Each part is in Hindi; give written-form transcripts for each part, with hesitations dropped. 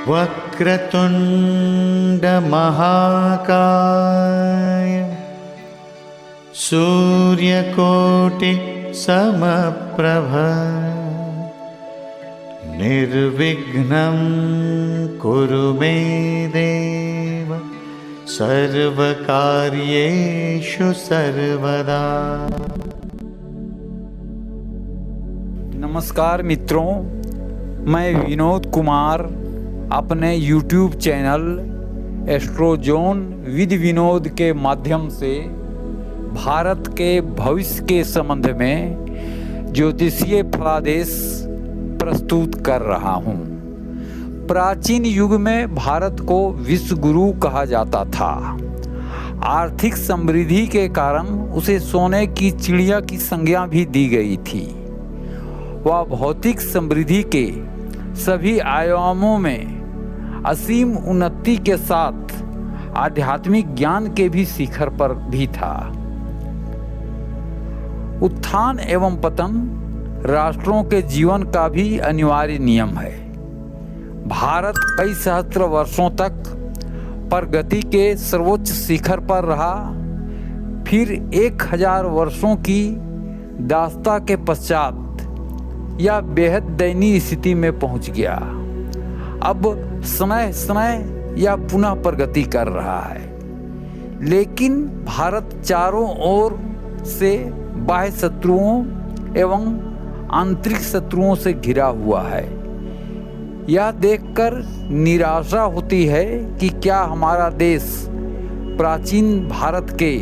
वक्रतुंड महाकाय सूर्यकोटि समप्रभ निर्विघ्नं कुरु मे देव सर्वकार्येषु सर्वदा। नमस्कार मित्रों, मैं विनोद कुमार अपने YouTube चैनल एस्ट्रोजोन विद विनोद के माध्यम से भारत के भविष्य के संबंध में ज्योतिषीय फलादेश प्रस्तुत कर रहा हूँ। प्राचीन युग में भारत को विश्व गुरु कहा जाता था। आर्थिक समृद्धि के कारण उसे सोने की चिड़िया की संज्ञा भी दी गई थी। वह भौतिक समृद्धि के सभी आयामों में असीम उन्नति के साथ आध्यात्मिक ज्ञान के भी शिखर पर भी था। उत्थान एवं पतन राष्ट्रों के जीवन का भी अनिवार्य नियम है। भारत कई सहस्त्र वर्षों तक प्रगति के सर्वोच्च शिखर पर रहा, फिर 1000 वर्षों की दास्ता के पश्चात यह बेहद दयनीय स्थिति में पहुंच गया। अब समय समय यह पुनः प्रगति कर रहा है, लेकिन भारत चारों ओर से बाह्य शत्रुओं एवं आंतरिक शत्रुओं से घिरा हुआ है। यह देखकर निराशा होती है कि क्या हमारा देश प्राचीन भारत के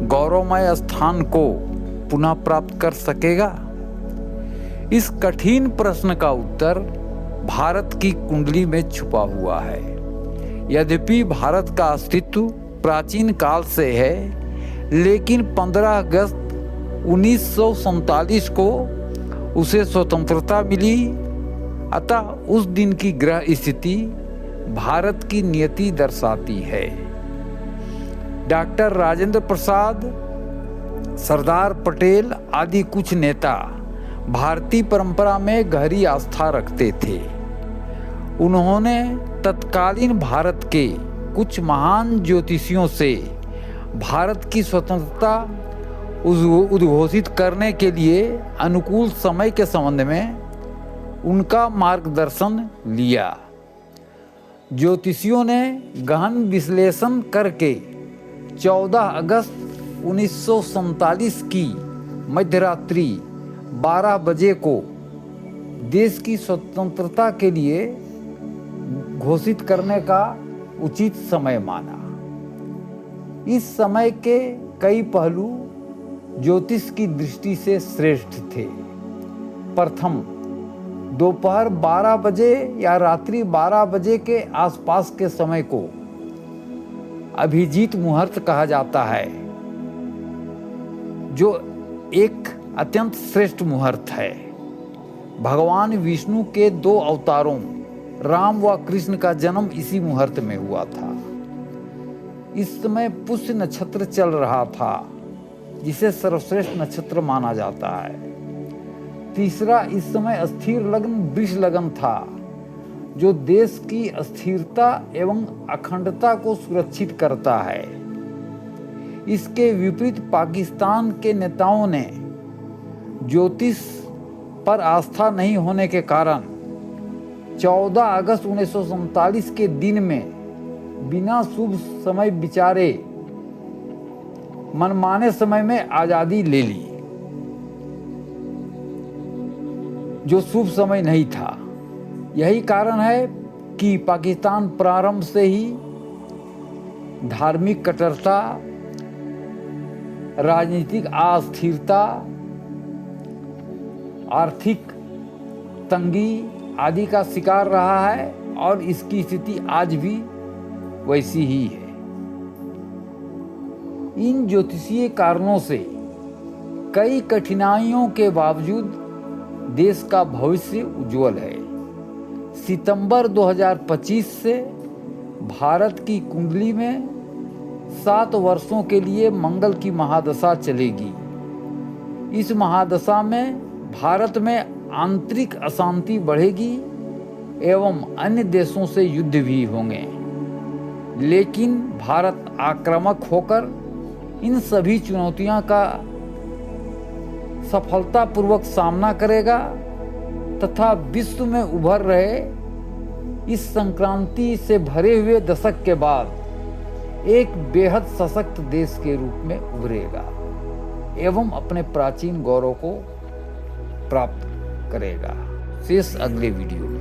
गौरवमय स्थान को पुनः प्राप्त कर सकेगा? इस कठिन प्रश्न का उत्तर भारत की कुंडली में छुपा हुआ है। यद्यपि भारत का अस्तित्व प्राचीन काल से है, लेकिन 15 अगस्त 1947 को उसे स्वतंत्रता मिली। अतः उस दिन की ग्रह स्थिति भारत की नियति दर्शाती है। डॉक्टर राजेंद्र प्रसाद, सरदार पटेल आदि कुछ नेता भारतीय परंपरा में गहरी आस्था रखते थे। उन्होंने तत्कालीन भारत के कुछ महान ज्योतिषियों से भारत की स्वतंत्रता उद्घोषित करने के लिए अनुकूल समय के संबंध में उनका मार्गदर्शन लिया। ज्योतिषियों ने गहन विश्लेषण करके 14 अगस्त 1947 की मध्यरात्रि 12 बजे को देश की स्वतंत्रता के लिए घोषित करने का उचित समय माना। इस समय के कई पहलू ज्योतिष की दृष्टि से श्रेष्ठ थे। प्रथम, दोपहर 12 बजे या रात्रि 12 बजे के आसपास के समय को अभिजीत मुहूर्त कहा जाता है, जो एक अत्यंत श्रेष्ठ मुहूर्त है। भगवान विष्णु के 2 अवतारों राम व कृष्ण का जन्म इसी मुहूर्त में हुआ था। इस समय पुष्य नक्षत्र चल रहा था, जिसे सर्वश्रेष्ठ नक्षत्र माना जाता है। तीसरा, इस समय स्थिर लग्न वृष लग्न था, जो देश की स्थिरता एवं अखंडता को सुरक्षित करता है। इसके विपरीत पाकिस्तान के नेताओं ने ज्योतिष पर आस्था नहीं होने के कारण 14 अगस्त 1947 के दिन में बिना शुभ समय विचारे मनमाने समय में आज़ादी ले ली, जो शुभ समय नहीं था। यही कारण है कि पाकिस्तान प्रारंभ से ही धार्मिक कट्टरता, राजनीतिक अस्थिरता, आर्थिक तंगी आदि का शिकार रहा है और इसकी स्थिति आज भी वैसी ही है। इन ज्योतिषीय कारणों से कई कठिनाइयों के बावजूद देश का भविष्य उज्जवल है। सितंबर 2025 से भारत की कुंडली में 7 वर्षों के लिए मंगल की महादशा चलेगी। इस महादशा में भारत में आंतरिक अशांति बढ़ेगी एवं अन्य देशों से युद्ध भी होंगे, लेकिन भारत आक्रामक होकर इन सभी चुनौतियों का सफलतापूर्वक सामना करेगा तथा विश्व में उभर रहे इस संक्रांति से भरे हुए दशक के बाद एक बेहद सशक्त देश के रूप में उभरेगा एवं अपने प्राचीन गौरव को प्राप्त करेगा। शेष अगले वीडियो में।